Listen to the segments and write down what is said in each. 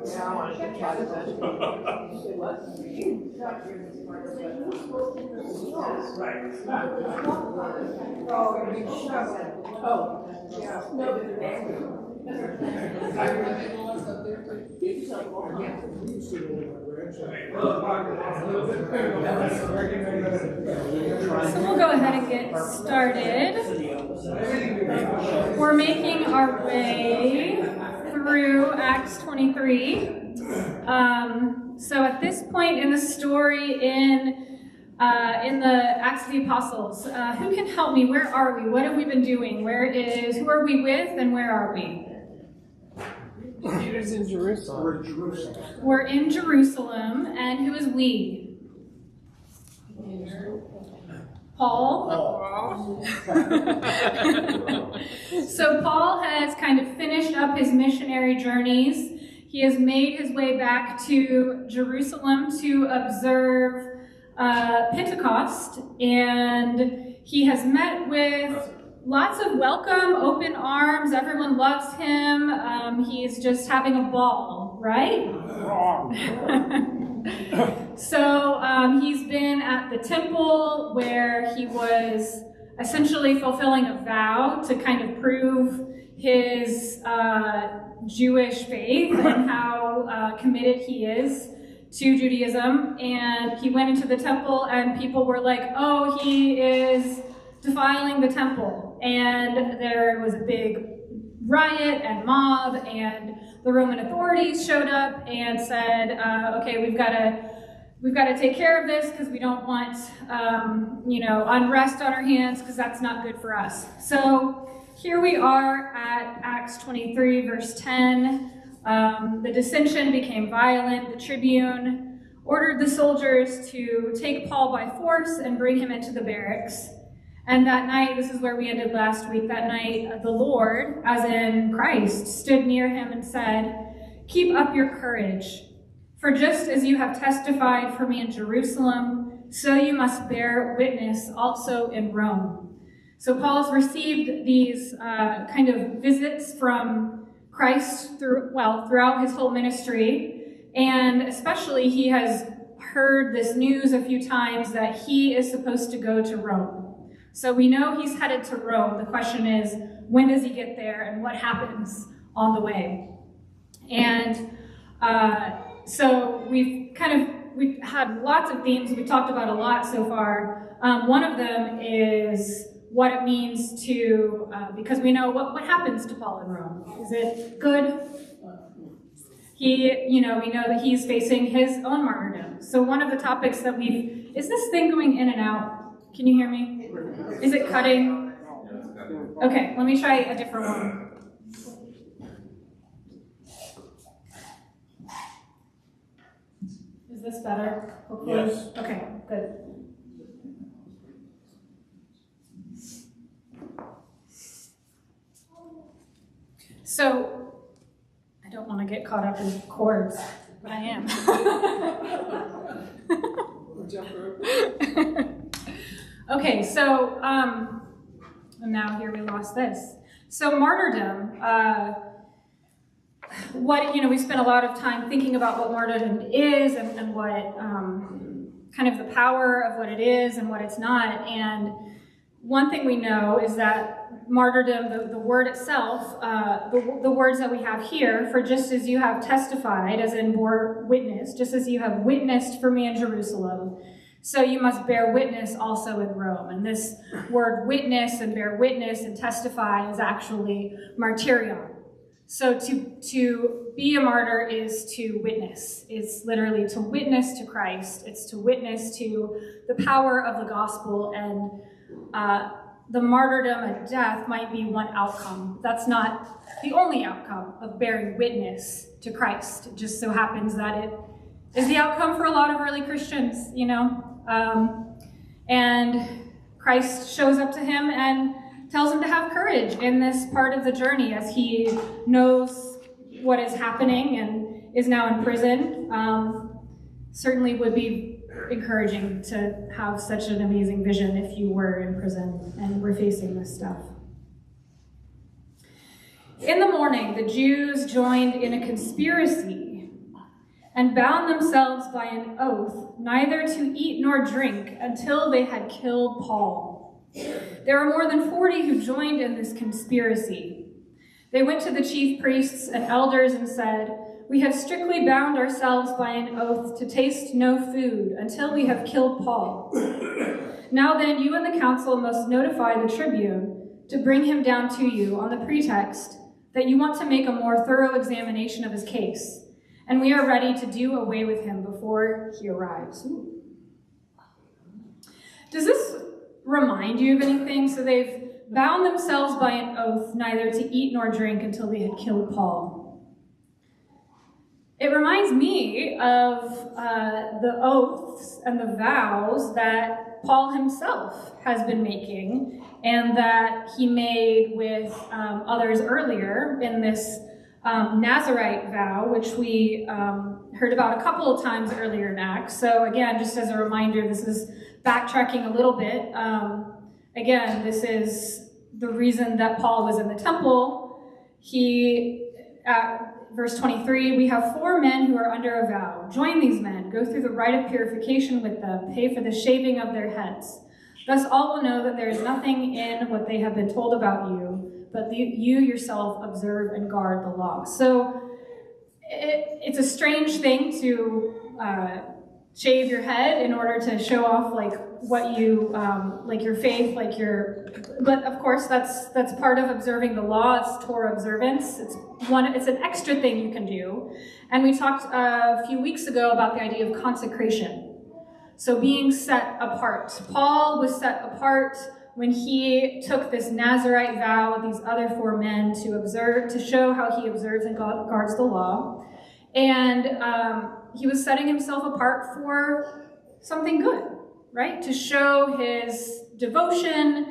Yeah, I want to get out of that. Oh, yeah. So we'll go ahead and get started. We're making our way through Acts 23. So at this point in the story in the Acts of the Apostles, who can help me? Where are we? What have we been doing? Who are we with, and where are we? Peter's in Jerusalem. We're in Jerusalem. We're in Jerusalem, and who is we? Paul. So Paul has kind of finished up his missionary journeys. He has made his way back to Jerusalem to observe Pentecost, and he has met with lots of welcome, open arms. Everyone loves him. He's just having a ball, right? So he's been at the temple where he was essentially fulfilling a vow to kind of prove his Jewish faith and how committed he is to Judaism. And he went into the temple and people were like, oh, he is defiling the temple. And there was a big riot and mob, and the Roman authorities showed up and said, okay, we've got to take care of this because we don't want, unrest on our hands because that's not good for us. So here we are at Acts 23, verse 10. The dissension became violent. The tribune ordered the soldiers to take Paul by force and bring him into the barracks. And that night, this is where we ended last week, that night the Lord, as in Christ, stood near him and said, "Keep up your courage, for just as you have testified for me in Jerusalem, so you must bear witness also in Rome." So Paul's received these kind of visits from Christ throughout his whole ministry, and especially he has heard this news a few times that he is supposed to go to Rome. So we know he's headed to Rome. The question is, when does he get there and what happens on the way? And so we've had lots of themes we've talked about a lot so far. One of them is what it means to, because we know what happens to Paul in Rome. Is it good? We know that he's facing his own martyrdom. So one of the topics that is this thing going in and out? Can you hear me? Is it cutting? Okay, let me try a different one. Is this better? Hopefully. Yes. Okay, good. So, I don't want to get caught up in chords, but I am. Okay, so, and now here we lost this. So martyrdom, we spent a lot of time thinking about what martyrdom is and what kind of the power of what it is and what it's not. And one thing we know is that martyrdom, the word itself, the words that we have here, for just as you have testified, as in bore witness, just as you have witnessed for me in Jerusalem, so you must bear witness also in Rome. And this word witness and bear witness and testify is actually martyrion. So to be a martyr is to witness. It's literally to witness to Christ. It's to witness to the power of the gospel. And the martyrdom and death might be one outcome. That's not the only outcome of bearing witness to Christ. It just so happens that it is the outcome for a lot of early Christians, and Christ shows up to him and tells him to have courage in this part of the journey as he knows what is happening and is now in prison. Certainly would be encouraging to have such an amazing vision if you were in prison and were facing this stuff. In the morning, the Jews joined in a conspiracy and bound themselves by an oath neither to eat nor drink until they had killed Paul. There were more than 40 who joined in this conspiracy. They went to the chief priests and elders and said, "We have strictly bound ourselves by an oath to taste no food until we have killed Paul. Now then, you and the council must notify the tribune to bring him down to you on the pretext that you want to make a more thorough examination of his case, and we are ready to do away with him before he arrives." Does this remind you of anything? So they've bound themselves by an oath neither to eat nor drink until they had killed Paul. It reminds me of the oaths and the vows that Paul himself has been making and that he made with others earlier in this Nazirite vow, which we heard about a couple of times earlier in Acts. So again, just as a reminder, this is backtracking a little bit. Again, this is the reason that Paul was in the temple. Verse 23, "We have 4 men who are under a vow. Join these men, go through the rite of purification with them, pay for the shaving of their heads. Thus all will know that there is nothing in what they have been told about you, but you yourself observe and guard the law." So it's a strange thing to shave your head in order to show off like what you like your faith, but of course that's part of observing the law. It's Torah observance. It's an extra thing you can do. And we talked a few weeks ago about the idea of consecration. So being set apart. Paul was set apart when he took this Nazirite vow with these other 4 men to observe, to show how he observes and guards the law. And he was setting himself apart for something good, right? To show his devotion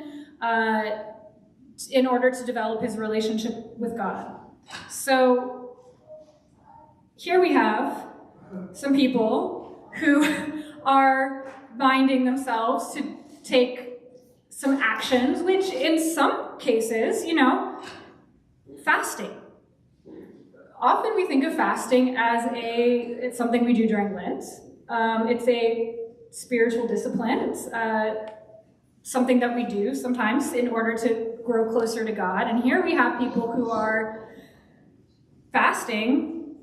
in order to develop his relationship with God. So here we have some people who are binding themselves to take some actions, which in some cases, fasting. Often we think of fasting as it's something we do during Lent. It's a spiritual discipline. It's something that we do sometimes in order to grow closer to God. And here we have people who are fasting,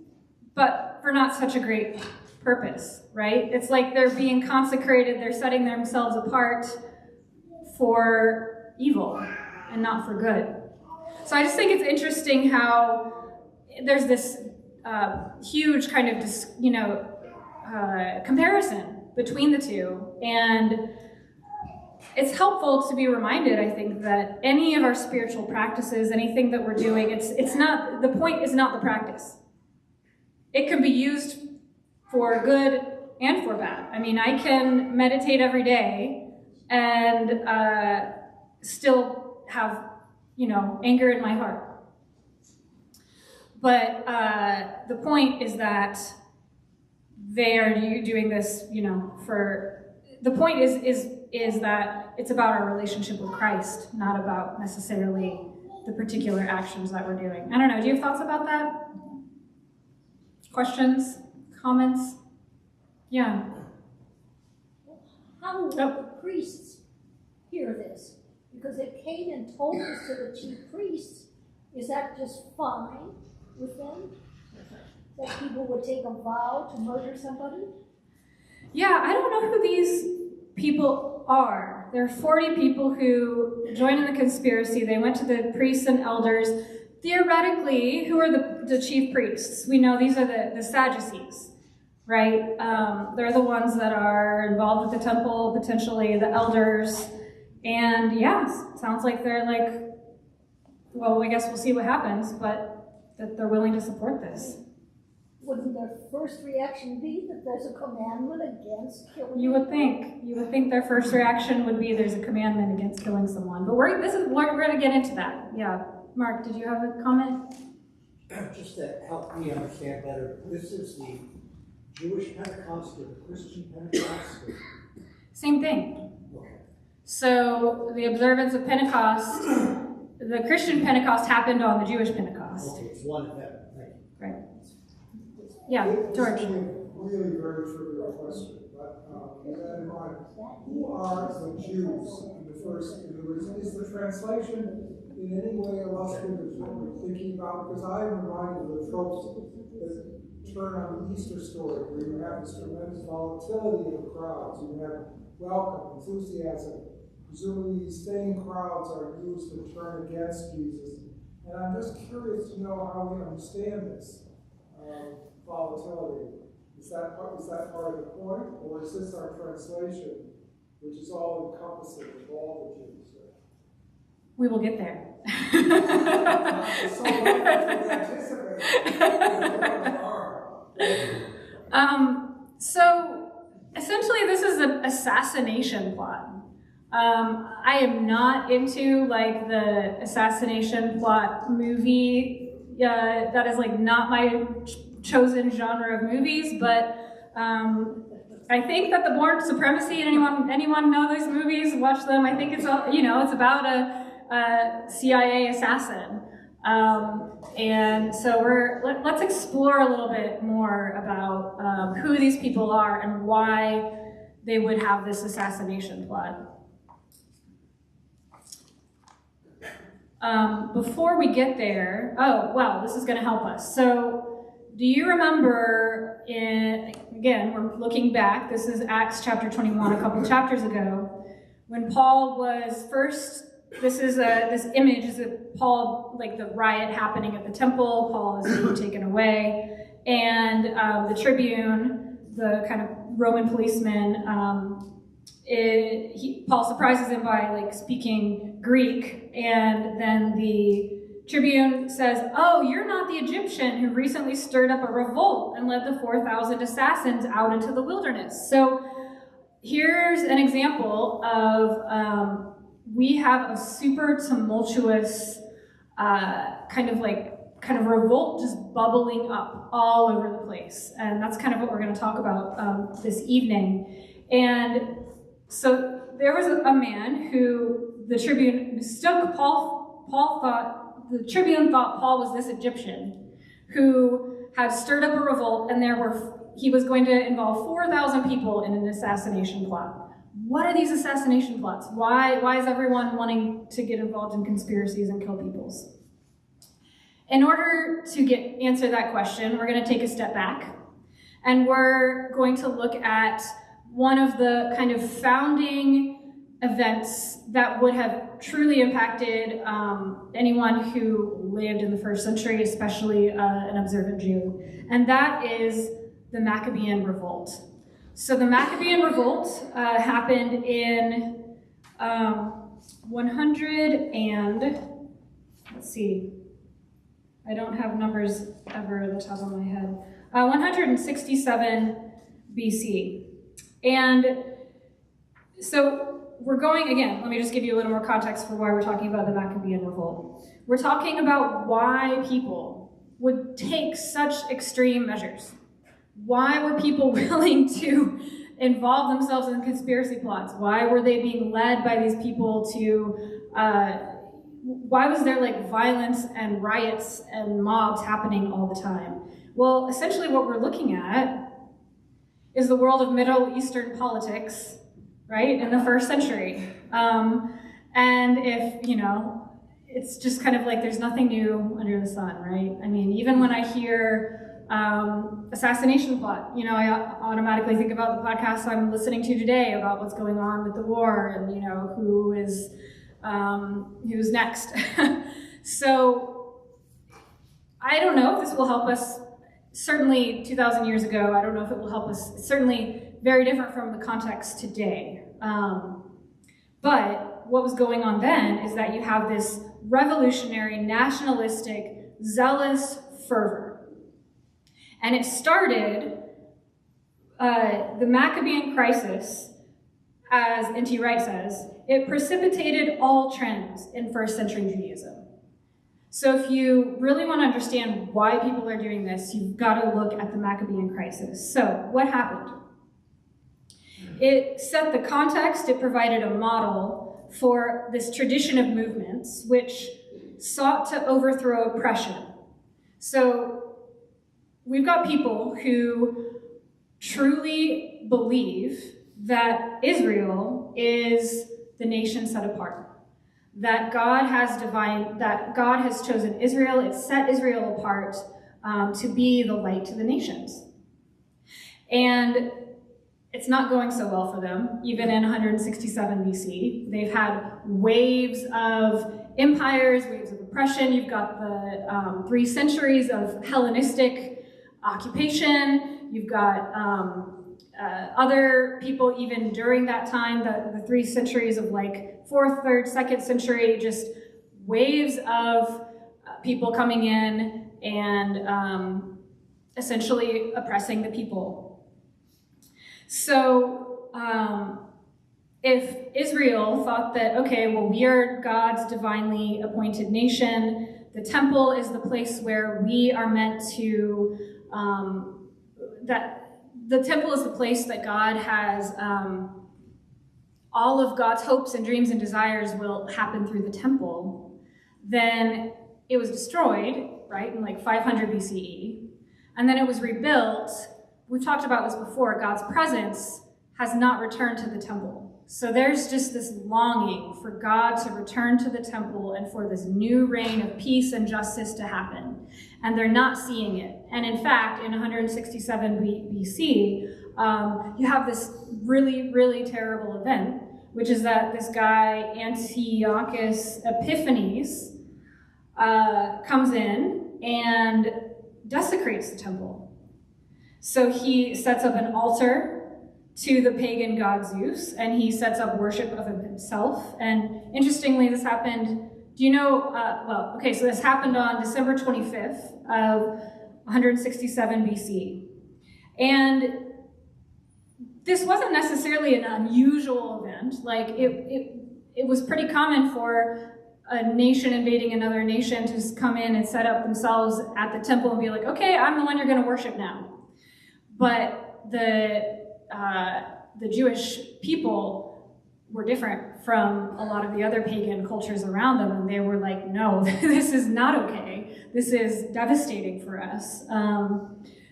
but for not such a great purpose, right? It's like they're being consecrated, they're setting themselves apart for evil and not for good. So I just think it's interesting how there's this huge kind of, comparison between the two. And it's helpful to be reminded, I think, that any of our spiritual practices, anything that we're doing, the point is not the practice. It can be used for good and for bad. I mean, I can meditate every day and still have, anger in my heart. But the point is that they are doing this, the point is that it's about our relationship with Christ, not about necessarily the particular actions that we're doing. I don't know, do you have thoughts about that? Questions? Comments? Yeah. How will the priests hear this? Because if Cain and told this to the chief priests, is that just fine with them? That people would take a vow to murder somebody? Yeah, I don't know who these people are. There are 40 people who joined in the conspiracy. They went to the priests and elders. Theoretically, who are the chief priests? We know these are the Sadducees, right? They're the ones that are involved with the temple, potentially the elders. And yeah, sounds like they're like, well, I guess we'll see what happens, but that they're willing to support this. Wouldn't their first reaction be that there's a commandment against killing? You would think their first reaction would be there's a commandment against killing someone. But we're going to get into that. Yeah. Mark, did you have a comment? Just to help me understand better, this is the Jewish Pentecost or the Christian Pentecost? Same thing. Okay. So the observance of Pentecost, the Christian Pentecost happened on the Jewish Pentecost. Okay, it's one event. Thank you. Right. Yeah, George. This is a really very trivial question, but with that in mind, who are the Jews in the first? In other words, is the translation in any way illustrative of what we're thinking about? Because I am reminded of the tropes that turn on the Easter story, where you have this tremendous volatility of crowds. You have welcome, enthusiasm. Presumably these same crowds are used to turn against Jesus. And I'm just curious to know how we understand this volatility. Is that part of the point, or is this our translation, which is all encompassing of all the Jews? We will get there. It's so wonderful to anticipate. So essentially this is an assassination plot. I am not into like the assassination plot movie. That is like not my chosen genre of movies, but I think that the Born Supremacy, and anyone know those movies, watch them. I think it's it's about a CIA assassin, and so let's explore a little bit more about who these people are and why they would have this assassination plot. Before we get there, this is going to help us. So, do you remember, again, we're looking back, this is Acts chapter 21, a couple chapters ago, when Paul was first, this image is of Paul, like the riot happening at the temple, Paul is being taken away, and the tribune, the kind of Roman policeman, Paul surprises him by like speaking Greek, and then the tribune says, "Oh, you're not the Egyptian who recently stirred up a revolt and led the 4,000 assassins out into the wilderness." So here's an example of we have a super tumultuous kind of revolt just bubbling up all over the place, and that's kind of what we're going to talk about this evening. And so there was a man who the tribune mistook the tribune thought Paul was this Egyptian who had stirred up a revolt, and he was going to involve 4,000 people in an assassination plot. What are these assassination plots? Why is everyone wanting to get involved in conspiracies and kill people? In order to answer that question, we're going to take a step back, and we're going to look at one of the kind of founding events that would have truly impacted anyone who lived in the first century, especially an observant Jew, and that is the Maccabean Revolt. So the Maccabean Revolt happened in 100 and, let's see, I don't have numbers ever at the top of my head, 167 BC. And so we're going, again, let me just give you a little more context for why we're talking about the Maccabean Revolt. We're talking about why people would take such extreme measures. Why were people willing to involve themselves in conspiracy plots? Why were they being led by these people to, why was there like violence and riots and mobs happening all the time? Well, essentially what we're looking at is the world of Middle Eastern politics, right, in the first century. And if, it's just kind of like there's nothing new under the sun, right? I mean, even when I hear assassination plot, I automatically think about the podcast I'm listening to today about what's going on with the war and, who's next. So I don't know if this will help us. Certainly 2,000 years ago, I don't know if it will help us. It's certainly very different from the context today. But what was going on then is that you have this revolutionary, nationalistic, zealous fervor. And it started, the Maccabean crisis, as N.T. Wright says, it precipitated all trends in first century Judaism. So if you really want to understand why people are doing this, you've got to look at the Maccabean crisis. So what happened? It set the context, it provided a model for this tradition of movements, which sought to overthrow oppression. So we've got people who truly believe that Israel is the nation set apart, that God has chosen Israel, it's set Israel apart to be the light to the nations. And it's not going so well for them, even in 167 BC. They've had waves of empires, waves of oppression. You've got the 3 centuries of Hellenistic occupation. You've got other people even during that time, the 3 centuries of like 4th, 3rd, 2nd century, just waves of people coming in and essentially oppressing the people. So if Israel thought that, okay, well, we are God's divinely appointed nation, the temple is the place where we are meant to, that the temple is the place that God has, all of God's hopes and dreams and desires will happen through the temple, then it was destroyed, right, in like 500 BCE, and then it was rebuilt. We've talked about this before. God's presence has not returned to the temple. So there's just this longing for God to return to the temple and for this new reign of peace and justice to happen. And they're not seeing it. And in fact, in 167 BC, you have this really, really terrible event, which is that this guy, Antiochus Epiphanes, comes in and desecrates the temple. So he sets up an altar to the pagan god Zeus, and he sets up worship of himself. And interestingly, this happened, do you know, so this happened on December 25th of 167 BC. And this wasn't necessarily an unusual event. Like, it was pretty common for a nation invading another nation to just come in and set up themselves at the temple and be like, okay, I'm the one you're going to worship now. But the Jewish people were different from a lot of the other pagan cultures around them, and they were like, no, this is not okay. This is devastating for us.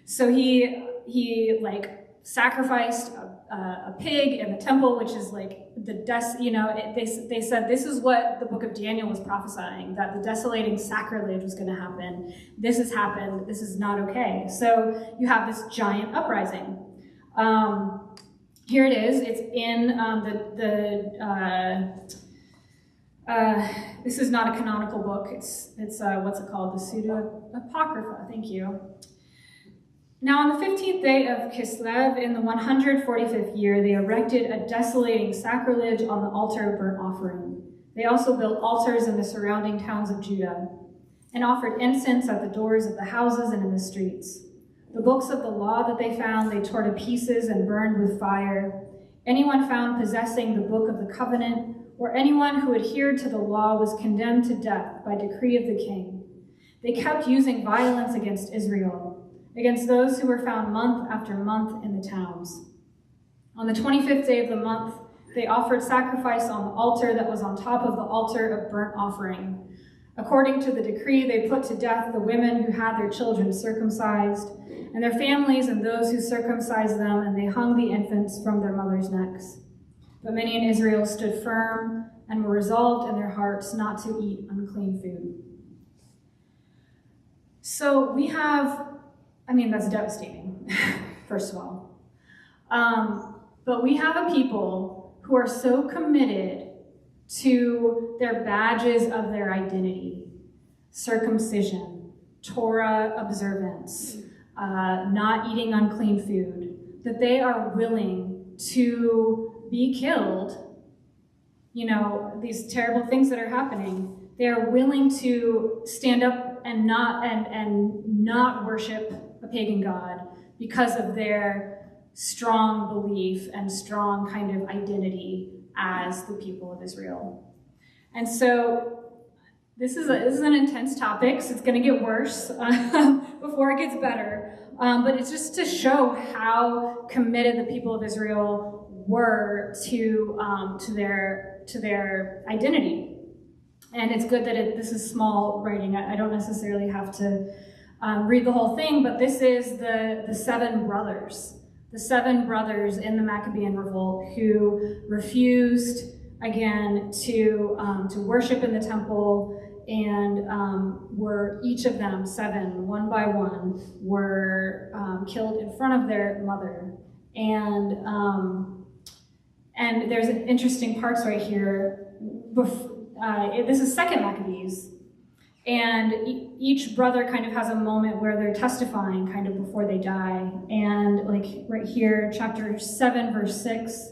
So he like sacrificed a pig in the temple, which is like they said this is what the book of Daniel was prophesying, that the desolating sacrilege was going to happen. This has happened. This is not okay. So you have this giant uprising. Here it is. It's in this is not a canonical book. It's what's it called? The Pseudo-Apocrypha. Thank you. Now on the 15th day of Kislev, in the 145th year, they erected a desolating sacrilege on the altar of burnt offering. They also built altars in the surrounding towns of Judah and offered incense at the doors of the houses and in the streets. The books of the law that they found, they tore to pieces and burned with fire. Anyone found possessing the book of the covenant or anyone who adhered to the law was condemned to death by decree of the king. They kept using violence against Israel, against those who were found month after month in the towns. On the 25th day of the month, they offered sacrifice on the altar that was on top of the altar of burnt offering. According to the decree, they put to death the women who had their children circumcised, and their families and those who circumcised them, and they hung the infants from their mothers' necks. But many in Israel stood firm and were resolved in their hearts not to eat unclean food. So we have, that's devastating, first of all. But we have a people who are so committed to their badges of their identity, circumcision, Torah observance, not eating unclean food, that they are willing to be killed. These terrible things that are happening, they are willing to stand up and not worship a pagan god because of their strong belief and strong kind of identity as the people of Israel. And so this is an intense topic, so it's going to get worse before it gets better. But it's just to show how committed the people of Israel were to their identity. And it's good that this is small writing. I don't necessarily have to read the whole thing, but this is the seven brothers. The seven brothers in the Maccabean revolt who refused, again, to worship in the temple, and were each of them, seven, one by one, were killed in front of their mother. And there's an interesting parts right here. This is Second Maccabees, and each brother kind of has a moment where they're testifying kind of before they die. And like right here, chapter 7, verse 6,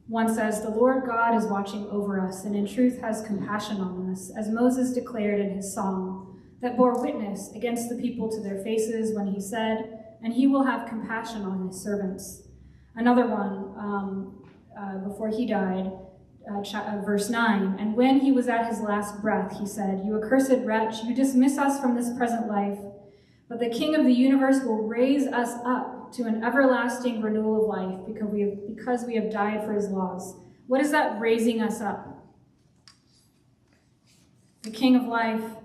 one says, "The Lord God is watching over us, and in truth has compassion on us, as Moses declared in his song, that bore witness against the people to their faces when he said, and he will have compassion on his servants." Another one, before he died, verse 9, "And when he was at his last breath, he said, 'You accursed wretch, you dismiss us from this present life, but the King of the universe will raise us up to an everlasting renewal of life because we have died for his laws.'" What is that raising us up? The King of life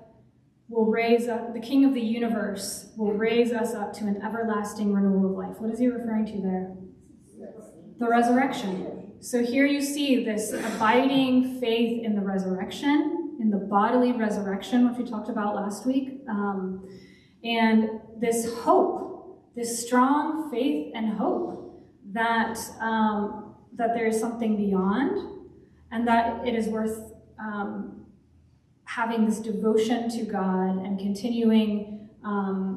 will raise up, the King of the universe will raise us up to an everlasting renewal of life. What is he referring to there? The resurrection. So here you see this abiding faith in the resurrection, in the bodily resurrection, which we talked about last week, and this hope, this strong faith and hope that there is something beyond, and that it is worth having this devotion to God and continuing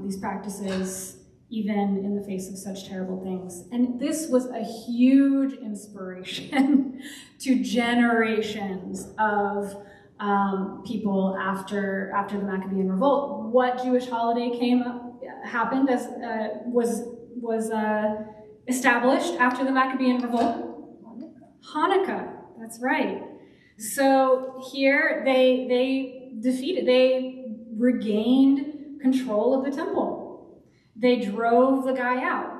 these practices even in the face of such terrible things. And this was a huge inspiration to generations of people after the Maccabean revolt. What Jewish holiday happened as was established after the Maccabean revolt? Hanukkah. That's right. So here they regained control of the temple. They drove the guy out,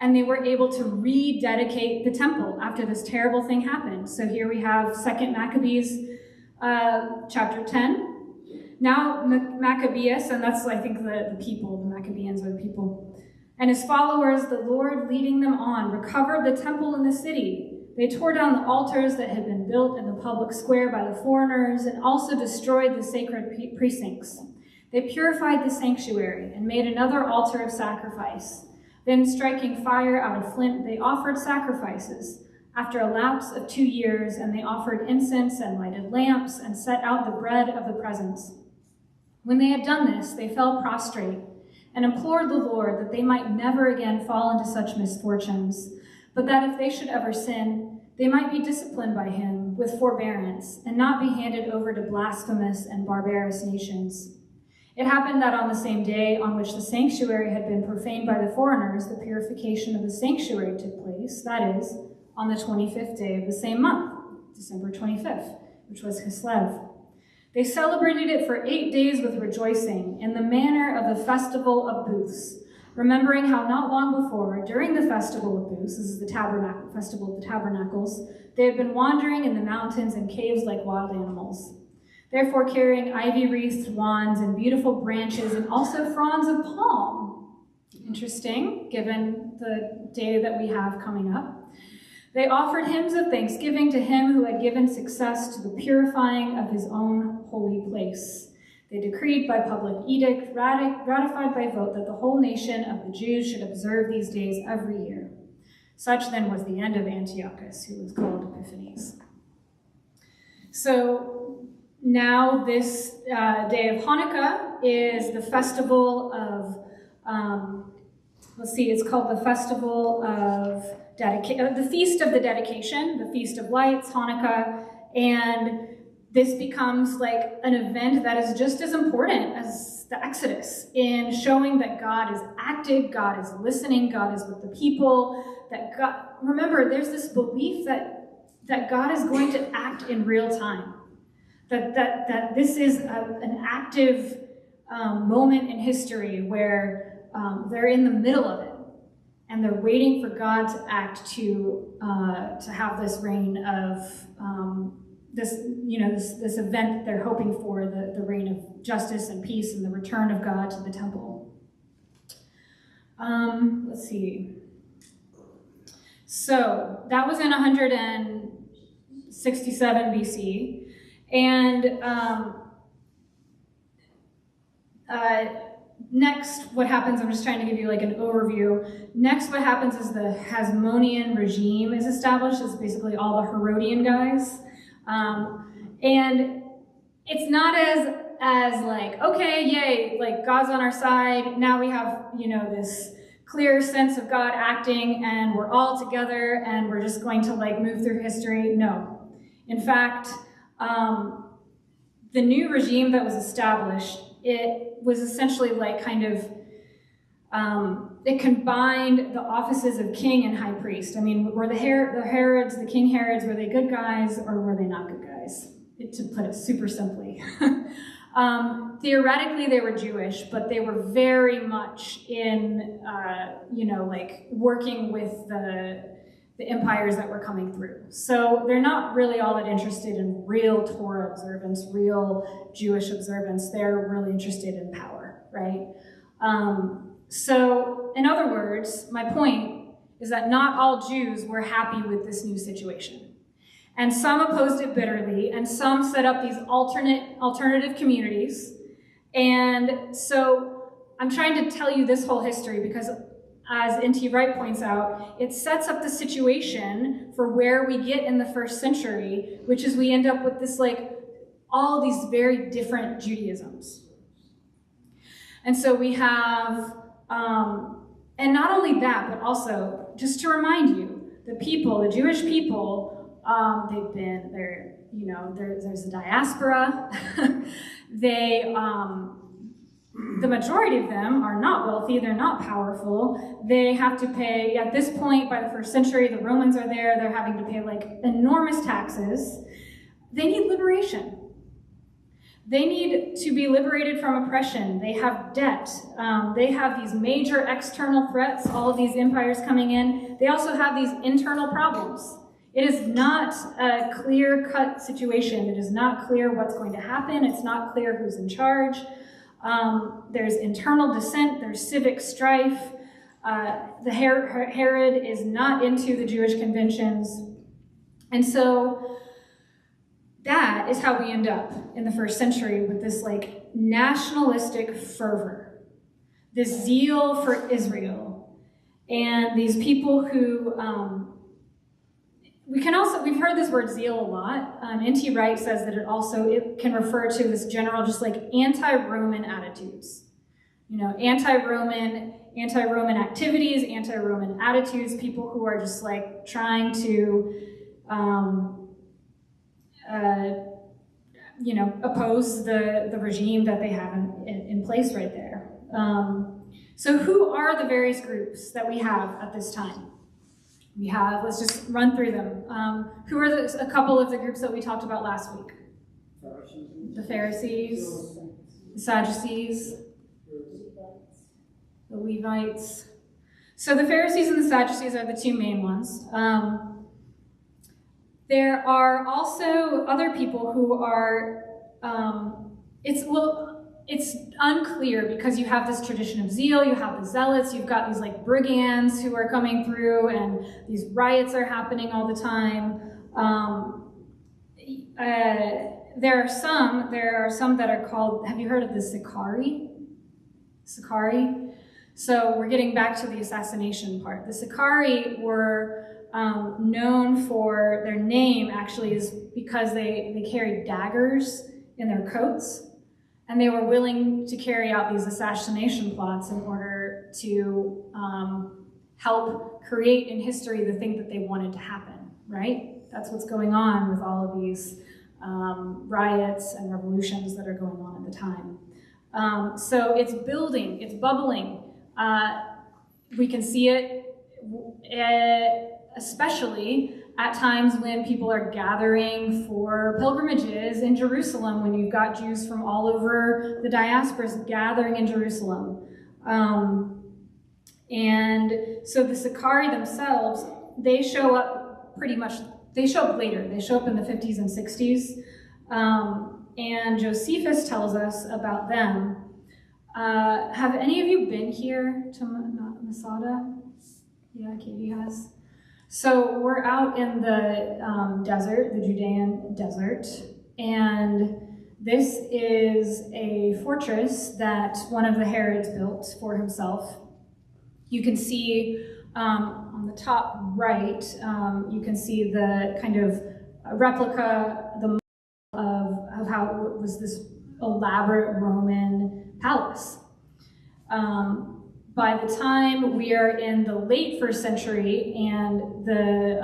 and they were able to rededicate the temple after this terrible thing happened. So here we have 2 Maccabees chapter 10. Now Maccabeus, and that's I think the people, the Maccabeans are the people, and his followers, the Lord leading them on, recovered the temple in the city. They tore down the altars that had been built in the public square by the foreigners, and also destroyed the sacred precincts. They purified the sanctuary and made another altar of sacrifice. Then, striking fire out of flint, they offered sacrifices. After a lapse of 2 years, and they offered incense and lighted lamps and set out the bread of the presence. When they had done this, they fell prostrate and implored the Lord that they might never again fall into such misfortunes, but that if they should ever sin, they might be disciplined by him with forbearance and not be handed over to blasphemous and barbarous nations. It happened that on the same day on which the sanctuary had been profaned by the foreigners, the purification of the sanctuary took place, that is, on the 25th day of the same month, December 25th, which was Kislev. They celebrated it for 8 days with rejoicing, in the manner of the festival of booths, remembering how not long before, during the festival of booths, this is the festival of the tabernacles, they had been wandering in the mountains and caves like wild animals. Therefore, carrying ivy-wreathed wands and beautiful branches and also fronds of palm. Interesting, given the day that we have coming up. They offered hymns of thanksgiving to him who had given success to the purifying of his own holy place. They decreed by public edict, ratified by vote, that the whole nation of the Jews should observe these days every year. Such then was the end of Antiochus, who was called Epiphanes. So now this day of Hanukkah is the festival of, it's called the festival of the Feast of the Dedication, the Feast of Lights, Hanukkah, and this becomes like an event that is just as important as the Exodus in showing that God is active, God is listening, God is with the people, that God, remember, there's this belief that God is going to act in real time, that this is an active moment in history where they're in the middle of it, and they're waiting for God to act to have this reign of this event that they're hoping for, the reign of justice and peace and the return of God to the temple. Let's see. So that was in 167 BC, and next, what happens, I'm just trying to give you like an overview. Next, what happens is the Hasmonean regime is established. It's basically all the Herodian guys. And it's not as like, okay, yay, like God's on our side. Now we have, this clear sense of God acting and we're all together and we're just going to like move through history. No. In fact, the new regime that was established, it was essentially like kind of, it combined the offices of king and high priest. I mean, were the Herods, the King Herods, were they good guys or were they not good guys? To put it super simply. Theoretically, they were Jewish, but they were very much in, like working with the empires that were coming through. So they're not really all that interested in real Torah observance, real Jewish observance. They're really interested in power, right? So in other words, my point is that not all Jews were happy with this new situation. And some opposed it bitterly, and some set up these alternative communities. And so I'm trying to tell you this whole history because, as N.T. Wright points out, it sets up the situation for where we get in the first century, which is we end up with this, like, all these very different Judaisms. And so we have, and not only that, but also, just to remind you, the Jewish people, there's a diaspora. The majority of them are not wealthy, they're not powerful. They have to pay, at this point, by the first century, the Romans are there, they're having to pay like enormous taxes. They need liberation. They need to be liberated from oppression. They have debt. They have these major external threats, all of these empires coming in. They also have these internal problems. It is not a clear-cut situation. It is not clear what's going to happen. It's not clear who's in charge. There's internal dissent. There's civic strife. The Herod is not into the Jewish conventions. And so that is how we end up in the first century with this like nationalistic fervor, this zeal for Israel, and these people who, we've heard this word zeal a lot. N.T. Wright says that it can refer to this general, just like anti-Roman attitudes. Anti-Roman activities, anti-Roman attitudes, people who are just like trying to, oppose the regime that they have in place right there. So who are the various groups that we have at this time? We have, let's just run through them. Who are a couple of the groups that we talked about last week? The Pharisees, the Sadducees, the Levites. So the Pharisees and the Sadducees are the two main ones. There are also other people who are, it's unclear because you have this tradition of zeal, you have the zealots, you've got these like brigands who are coming through and these riots are happening all the time. There are some that are called, have you heard of the Sicarii? So we're getting back to the assassination part. The Sicarii were known for, their name actually is because they carried daggers in their coats, and they were willing to carry out these assassination plots in order to help create in history the thing that they wanted to happen, right? That's what's going on with all of these riots and revolutions that are going on at the time. So it's building, it's bubbling. We can see it especially at times when people are gathering for pilgrimages in Jerusalem, when you've got Jews from all over the diasporas gathering in Jerusalem. And so the Sicarii themselves, they show up pretty much they show up later. They show up in the 50s and 60s. And Josephus tells us about them. Have any of you been here to Masada? Yeah, Katie has. So we're out in the desert, the Judean desert, and this is a fortress that one of the Herods built for himself. You can see on the top right, you can see the kind of replica of how it was this elaborate Roman palace. By the time we are in the late 1st century and the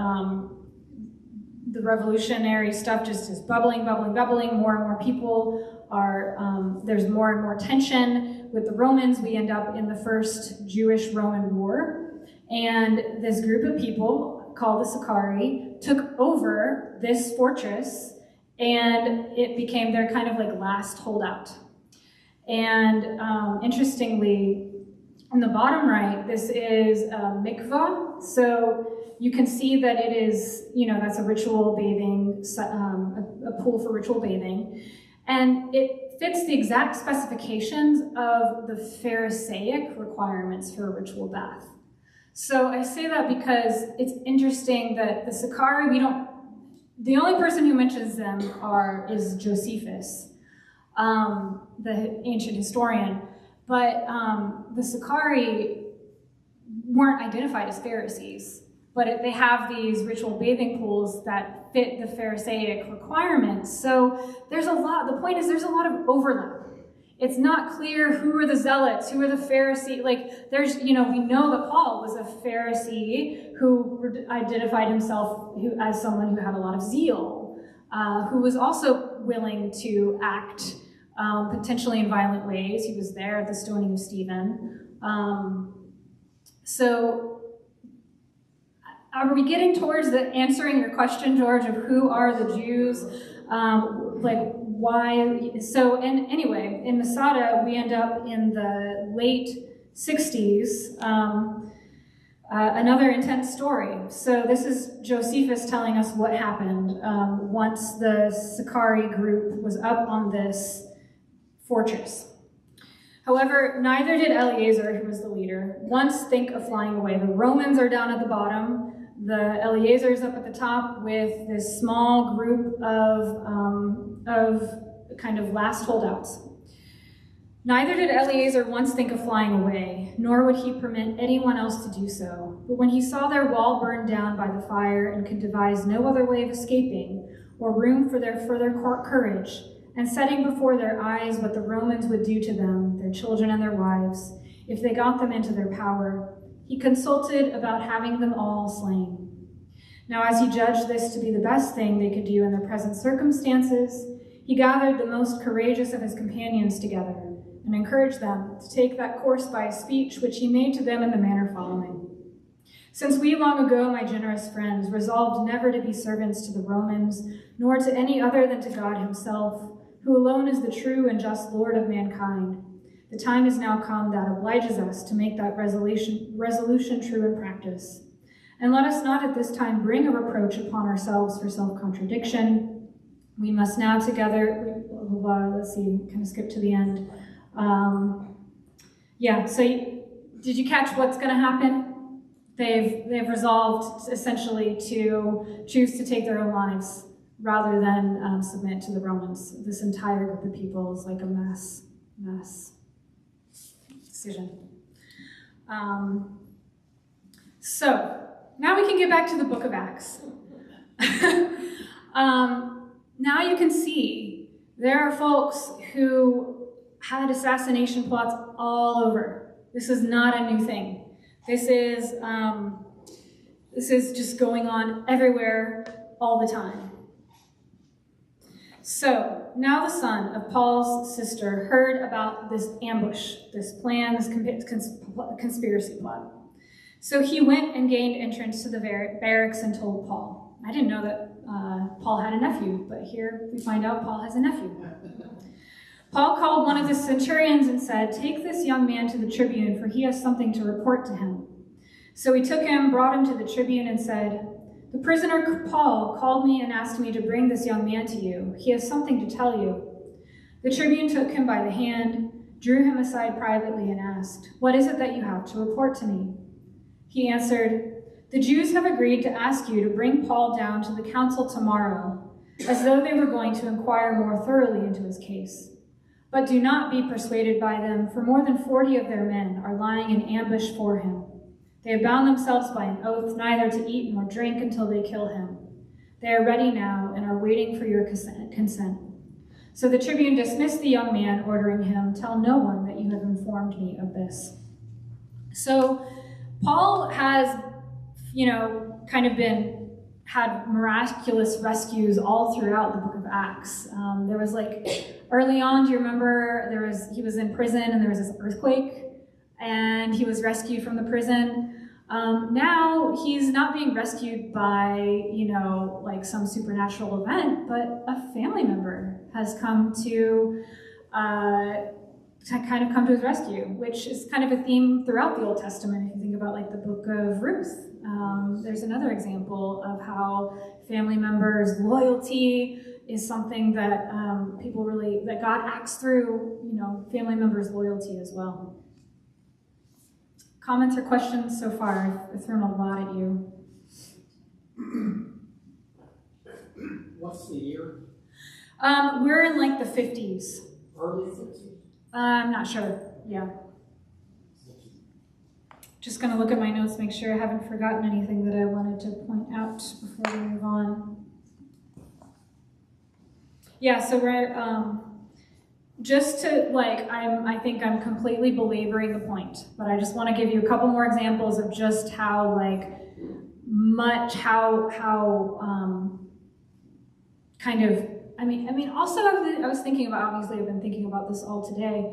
revolutionary stuff just is bubbling, more and more people are, there's more and more tension with the Romans. We end up in the first Jewish-Roman war. And this group of people called the Sicarii took over this fortress, and it became their kind of like last holdout. And interestingly, in the bottom right, this is a mikvah. So you can see that it is, that's a ritual bathing, a pool for ritual bathing. And it fits the exact specifications of the Pharisaic requirements for a ritual bath. So I say that because it's interesting that the Sicarii, the only person who mentions them is Josephus, the ancient historian. But the Sicarii weren't identified as Pharisees, but they have these ritual bathing pools that fit the Pharisaic requirements. So the point is there's a lot of overlap. It's not clear who are the zealots, who are the Pharisees. Like we know that Paul was a Pharisee who identified himself as someone who had a lot of zeal, who was also willing to act potentially in violent ways. He was there at the stoning of Stephen. So are we getting towards answering your question, George, of who are the Jews? Why? So, and anyway, in Masada, we end up in the late 60s. Another intense story. So this is Josephus telling us what happened once the Sicarii group was up on this fortress. However, neither did Eleazar, who was the leader, once think of flying away. The Romans are down at the bottom. The Eleazar's up at the top with this small group of kind of last holdouts. Neither did Eleazar once think of flying away, nor would he permit anyone else to do so. But when he saw their wall burned down by the fire and could devise no other way of escaping, or room for their further courage, and setting before their eyes what the Romans would do to them, their children and their wives, if they got them into their power, he consulted about having them all slain. Now, as he judged this to be the best thing they could do in their present circumstances, he gathered the most courageous of his companions together and encouraged them to take that course by a speech which he made to them in the manner following. Since we long ago, my generous friends, resolved never to be servants to the Romans, nor to any other than to God himself, who alone is the true and just Lord of mankind, the time is now come that obliges us to make that resolution true in practice. And let us not at this time bring a reproach upon ourselves for self-contradiction. We must now together, let's see, kind of skip to the end. Did you catch what's going to happen? They've resolved essentially to choose to take their own lives rather than submit to the Romans. This entire group of people is like a mass decision. So now we can get back to the book of Acts. Now you can see there are folks who had assassination plots all over. This is not a new thing. This is just going on everywhere all the time. So now the son of Paul's sister heard about this ambush, this plan, this conspiracy plot. So he went and gained entrance to the barracks and told Paul. I didn't know that Paul had a nephew, but here we find out Paul has a nephew. Paul called one of the centurions and said, "Take this young man to the tribune, for he has something to report to him." So he took him, brought him to the tribune, and said, "The prisoner Paul called me and asked me to bring this young man to you. He has something to tell you." The tribune took him by the hand, drew him aside privately, and asked, "What is it that you have to report to me?" He answered, "The Jews have agreed to ask you to bring Paul down to the council tomorrow, as though they were going to inquire more thoroughly into his case. But do not be persuaded by them, for more than 40 of their men are lying in ambush for him. They have bound themselves by an oath neither to eat nor drink until they kill him. They are ready now and are waiting for your consent." So the tribune dismissed the young man, ordering him, "Tell no one that you have informed me of this." So Paul has, kind of had miraculous rescues all throughout the book of Acts. There was early on, do you remember, he was in prison and there was this earthquake and he was rescued from the prison. Now he's not being rescued by, some supernatural event, but a family member has come to come to his rescue, which is kind of a theme throughout the Old Testament. If you think about the book of Ruth, there's another example of how family members' loyalty is something that that God acts through, family members' loyalty as well. Comments or questions so far? I've thrown a lot at you. What's the year? We're in the 50s. Early 50s? I'm not sure. Yeah. Just going to look at my notes, make sure I haven't forgotten anything that I wanted to point out before we move on. Yeah, so we're just to I think I'm completely belaboring the point, but I just want to give you a couple more examples of just how also I was thinking about, obviously I've been thinking about this all today.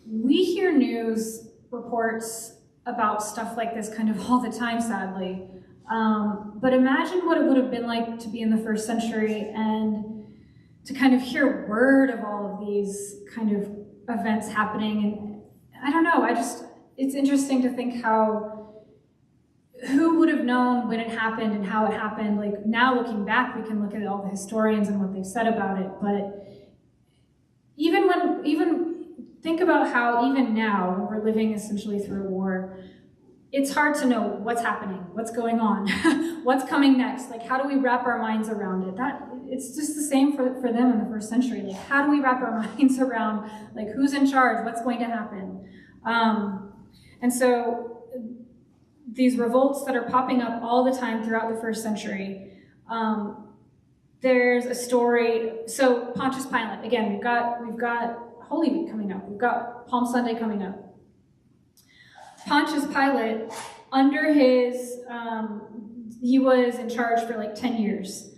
We hear news reports about stuff like this kind of all the time, sadly. But imagine what it would have been like to be in the first century and to kind of hear word of all of these kind of events happening. And I don't know, it's interesting to think who would have known when it happened and how it happened. Now looking back, we can look at all the historians and what they've said about it, but even think about how even now, when we're living essentially through a war, it's hard to know what's happening, what's going on, what's coming next. How do we wrap our minds around it? It's just the same for them in the first century. How do we wrap our minds around, who's in charge, what's going to happen? And so these revolts that are popping up all the time throughout the first century, there's a story. So Pontius Pilate, again, we've got Holy Week coming up. We've got Palm Sunday coming up. Pontius Pilate, under his, he was in charge for 10 years.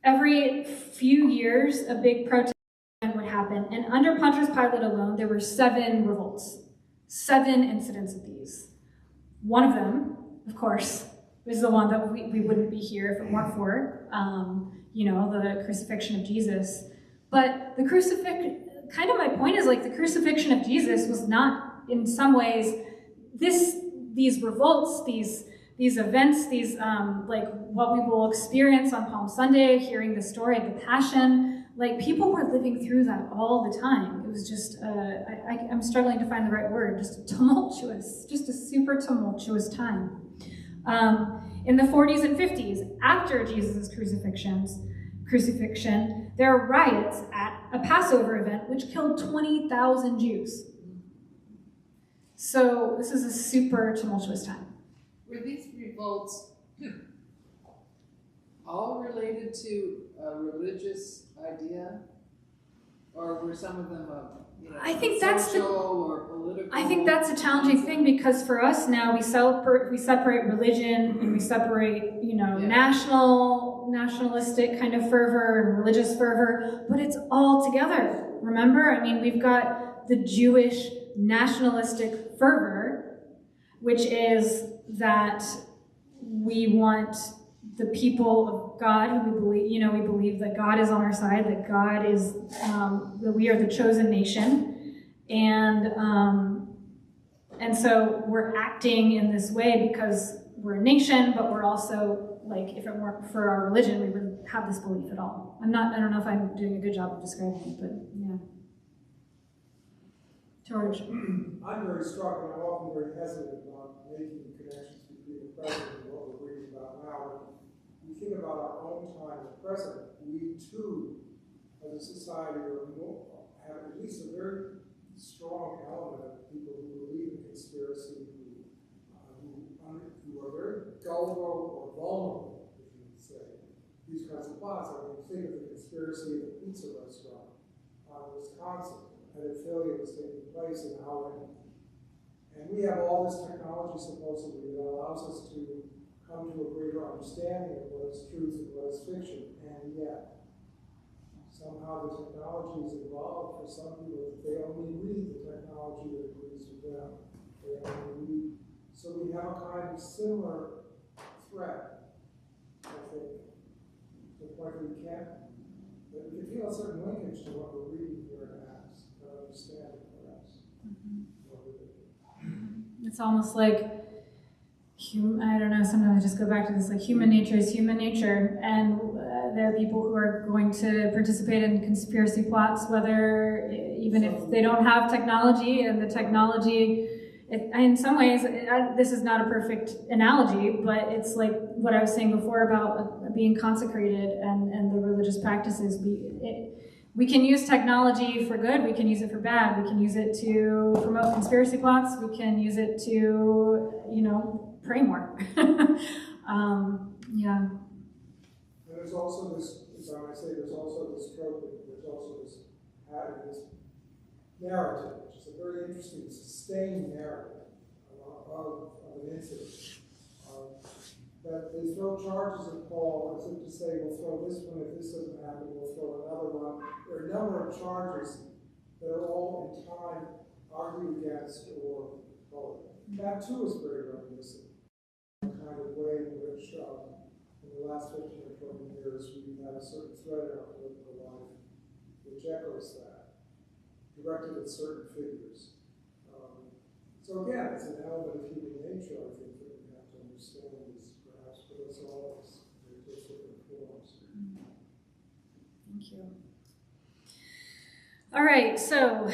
Every few years, a big protest would happen. And under Pontius Pilate alone, there were 7 revolts, 7 incidents of these. One of them, of course, is the one that we wouldn't be here if it weren't for, the crucifixion of Jesus. But the crucifixion, kind of my point is the crucifixion of Jesus was not, in some ways, these revolts, these events, what we will experience on Palm Sunday, hearing the story of the Passion, people were living through that all the time. It was just, I'm struggling to find the right word, just tumultuous, just a super tumultuous time. In the 40s and 50s, after Jesus' crucifixion, there are riots at a Passover event which killed 20,000 Jews. So this is a super tumultuous time. Were these revolts all related to a religious idea, or were some of them I think that's or political? I think that's a challenging thing, because for us now we separate religion and we separate nationalistic kind of fervor and religious fervor, but it's all together. Remember, we've got the Jewish nationalistic fervor, which is that we want the people of God, who we believe that God is on our side, that God is, that we are the chosen nation, and so we're acting in this way because we're a nation, but we're also like, if it weren't for our religion, we wouldn't have this belief at all. I don't know if I'm doing a good job of describing it, but yeah. George. I'm very struck, and I'm often very hesitant about making connections between the present and what we're reading about now. When we think about our own time in the present, we too, as a society, have at least a very strong element of people who believe in conspiracy, who are very gullible or vulnerable, if you would say, these kinds of plots. I mean, think of the conspiracy of the pizza restaurant in Wisconsin. Pedophilia was taking place in Alban. And we have all this technology supposedly that allows us to come to a greater understanding of what is truth and what is fiction. And yet, somehow the technology is evolved for some people that they only read the technology that agrees with them. They only read. So we have a kind of similar threat, I think, to the point that we can feel a certain linkage to what we're reading here in Acts. Understand it, perhaps. It's almost like, I don't know, sometimes I just go back to this, like human nature is human nature, and there are people who are going to participate in conspiracy plots, whether, even if they don't have technology, and the technology, in some ways, this is not a perfect analogy, but it's like what I was saying before about being consecrated and the religious practices. We can use technology for good, we can use it for bad, we can use it to promote conspiracy plots, we can use it to, pray more. Yeah. And there's also this, as I might say, there's also this trope, there's also this pattern, this narrative, which is a very interesting, sustained narrative of an incident. That they throw charges at Paul as if to say, we'll throw this one, if this doesn't happen, we'll throw another one. There are a number of charges that are all in time argued against or voted. That too is very reminiscent. The kind of way in which in the last 15 or 20 years we've had a certain thread in our political life which echoes that, directed at certain figures. So again, it's an element of human nature, I think, that we have to understand is perhaps for us all in different forms. Thank you. All right, so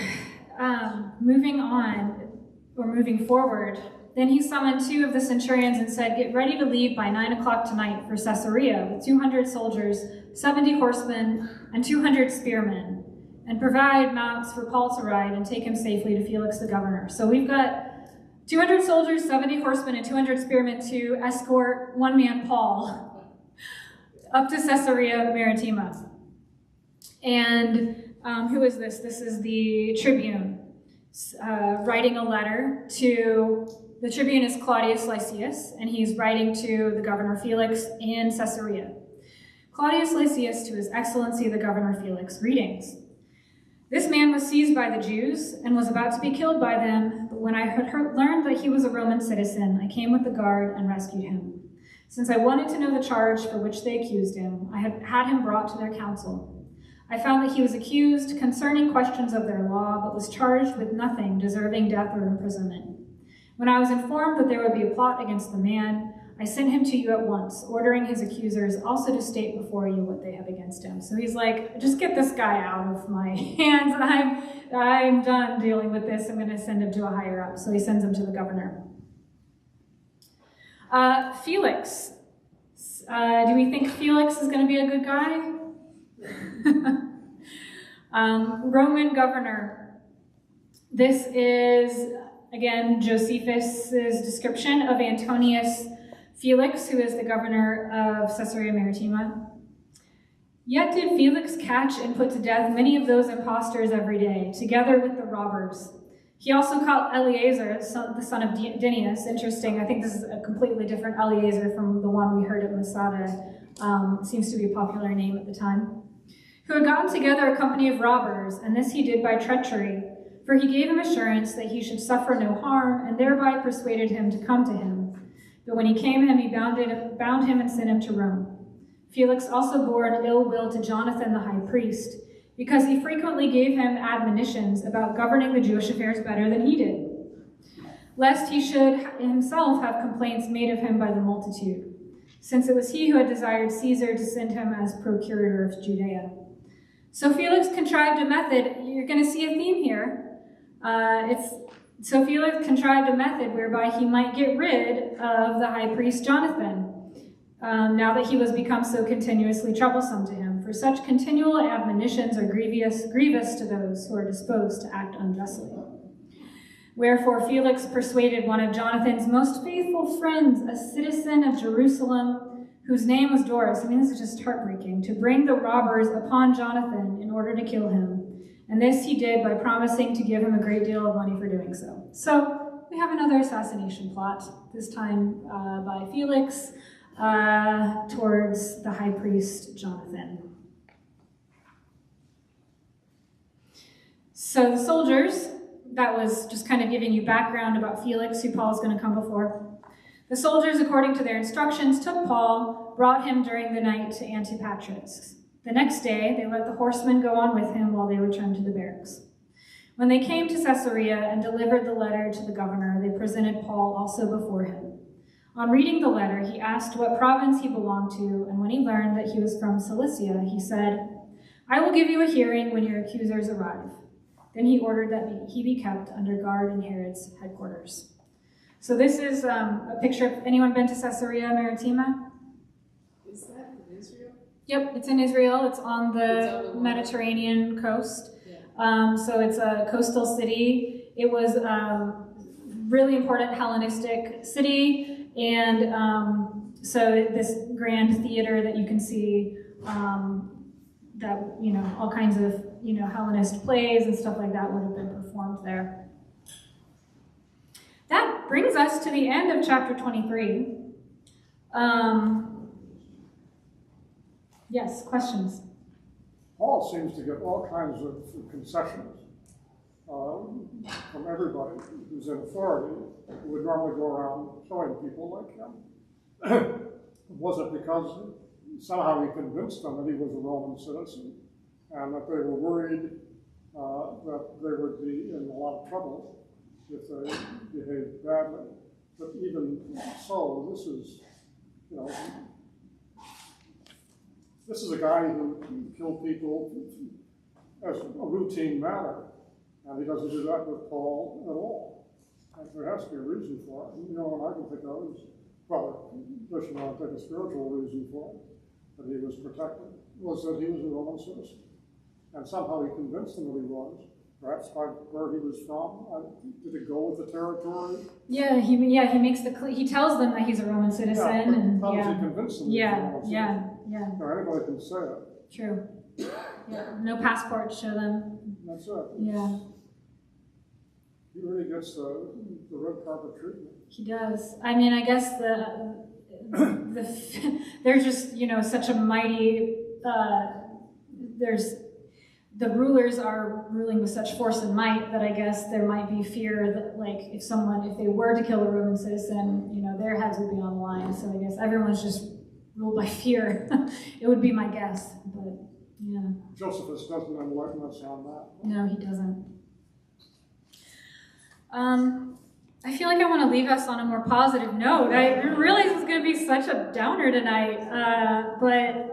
moving on, or moving forward, then he summoned 2 of the centurions and said, "Get ready to leave by 9 o'clock tonight for Caesarea with 200 soldiers, 70 horsemen, and 200 spearmen, and provide mounts for Paul to ride and take him safely to Felix the governor." So we've got 200 soldiers, 70 horsemen, and 200 spearmen to escort one man, Paul, up to Caesarea Maritima. And who is this? This is the tribune writing a letter to, the tribune is Claudius Lysias, and he's writing to the governor Felix in Caesarea. "Claudius Lysias, to His Excellency the Governor Felix, greetings. This man was seized by the Jews and was about to be killed by them, but when I had learned that he was a Roman citizen, I came with the guard and rescued him. Since I wanted to know the charge for which they accused him, I had him brought to their council. I found that he was accused concerning questions of their law, but was charged with nothing deserving death or imprisonment. When I was informed that there would be a plot against the man, I sent him to you at once, ordering his accusers also to state before you what they have against him." So he's like, just get this guy out of my hands. I'm done dealing with this. I'm going to send him to a higher up. So he sends him to the governor. Felix. Do we think Felix is going to be a good guy? Roman governor. This is, again, Josephus's description of Antonius Felix, who is the governor of Caesarea Maritima. "Yet did Felix catch and put to death many of those impostors every day, together with the robbers. He also called Eleazar, the son of Dineus." Interesting, I think this is a completely different Eleazar from the one we heard at Masada. Seems to be a popular name at the time. "Who had gotten together a company of robbers, and this he did by treachery, for he gave him assurance that he should suffer no harm, and thereby persuaded him to come to him. But when he came to him, he bound him and sent him to Rome. Felix also bore an ill will to Jonathan the high priest, because he frequently gave him admonitions about governing the Jewish affairs better than he did, lest he should himself have complaints made of him by the multitude. since it was he who had desired Caesar to send him as procurator of Judea. So Felix contrived a method. You're going to see a theme here. So Felix contrived a method whereby he might get rid of the high priest Jonathan, now that he was become so continuously troublesome to him. For such continual admonitions are grievous to those who are disposed to act unjustly. Wherefore Felix persuaded one of Jonathan's most faithful friends, a citizen of Jerusalem, whose name was Doris. I mean, this is just heartbreaking, to bring the robbers upon Jonathan in order to kill him. And this he did by promising to give him a great deal of money for doing so. So we have another assassination plot, this time by Felix towards the high priest Jonathan. So the soldiers, that was just kind of giving you background about Felix, who Paul is going to come before. The soldiers, according to their instructions, took Paul, brought him during the night to Antipatris. The next day, they let the horsemen go on with him while they returned to the barracks. When they came to Caesarea and delivered the letter to the governor, they presented Paul also before him. On reading the letter, he asked what province he belonged to, and when he learned that he was from Cilicia, he said, "I will give you a hearing when your accusers arrive." Then he ordered that he be kept under guard in Herod's headquarters. So this is a picture of, anyone been to Caesarea Maritima? Is that in Israel? Yep, it's in Israel. It's on It's on the the Mediterranean coast. Yeah. So it's a coastal city. It was a really important Hellenistic city. And so this grand theater that you can see, that, you know, all kinds of, you know, Hellenist plays and stuff like that would have been performed there. That brings us to the end of chapter 23. Yes, questions? Paul seems to get all kinds of concessions from everybody who's in authority, who would normally go around killing people like him. Was it because somehow he convinced them that he was a Roman citizen and that they were worried that they would be in a lot of trouble if they behaved badly? But even so, this is, you know, this is a guy who killed people as a routine matter, and he doesn't do that with Paul at all. And there has to be a reason for it. You know, what I can think of is, well, unless you want to take a spiritual reason for it, that he was protected, was that he was a Roman citizen. And somehow he convinced them that he was, perhaps by where he was from. Did it go with the territory? Yeah, he tells them that he's a Roman citizen. Yeah, but and how does he convince them? Yeah. No, anybody can say it. True. Yeah, no passport to show them. That's it. Yeah. He really gets the red carpet treatment. He does. I mean, I guess they're just, you know, such a mighty, the rulers are ruling with such force and might that I guess there might be fear that, like, if they were to kill a Roman citizen, you know, their heads would be on the line. So I guess everyone's just ruled by fear. It would be my guess, but yeah. Josephus doesn't enlighten us on that. No, he doesn't. I feel like I want to leave us on a more positive note. I realize it's going to be such a downer tonight, but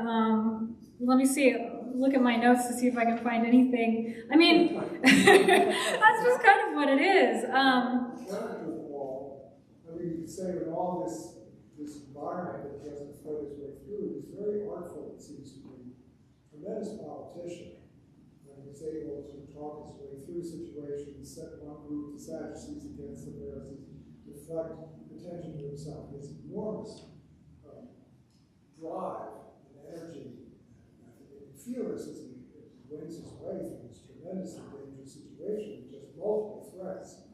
let me see. Look at my notes to see if I can find anything. I mean, that's just kind of what it is. Character wall. I mean, you could say with all this environment that he hasn't fought his way through, he's very artful, it seems to be. Tremendous politician. And he's able to talk his way through situations, set one group, the Sadducees against the Pharisees, deflect attention to himself. He has enormous drive and energy. Feel this as he wins his way through this tremendously dangerous situation with just multiple threats.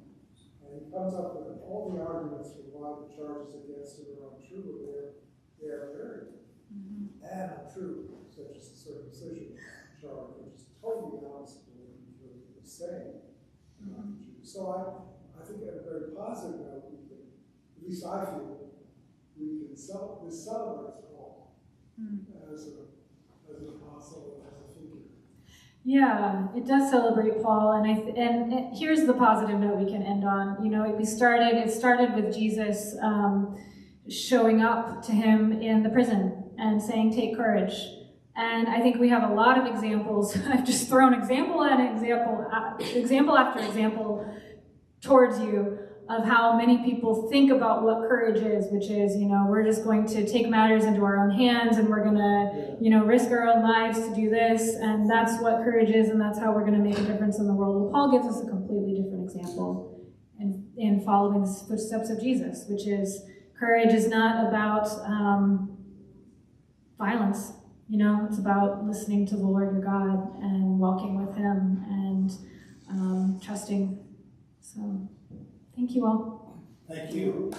And he comes up with all the arguments for why the charges against him are untrue, but they are very and untrue, such as the circumcision charge, which is totally opposite of what he was saying. So I think at a very positive note, at least I feel, we can celebrate Paul as an apostle and as a figure. Yeah, it does celebrate Paul, and here's the positive note we can end on. You know, it started with Jesus, showing up to him in the prison and saying, take courage. And I think we have a lot of examples. I've just thrown example after example towards you of how many people think about what courage is, which is, we're just going to take matters into our own hands and we're going to, risk our own lives to do this. And that's what courage is, and that's how we're going to make a difference in the world. Well, Paul gives us a completely different example in following the footsteps of Jesus, which is courage is not about violence. It's about listening to the Lord your God and walking with him and trusting. So, thank you all. Thank you.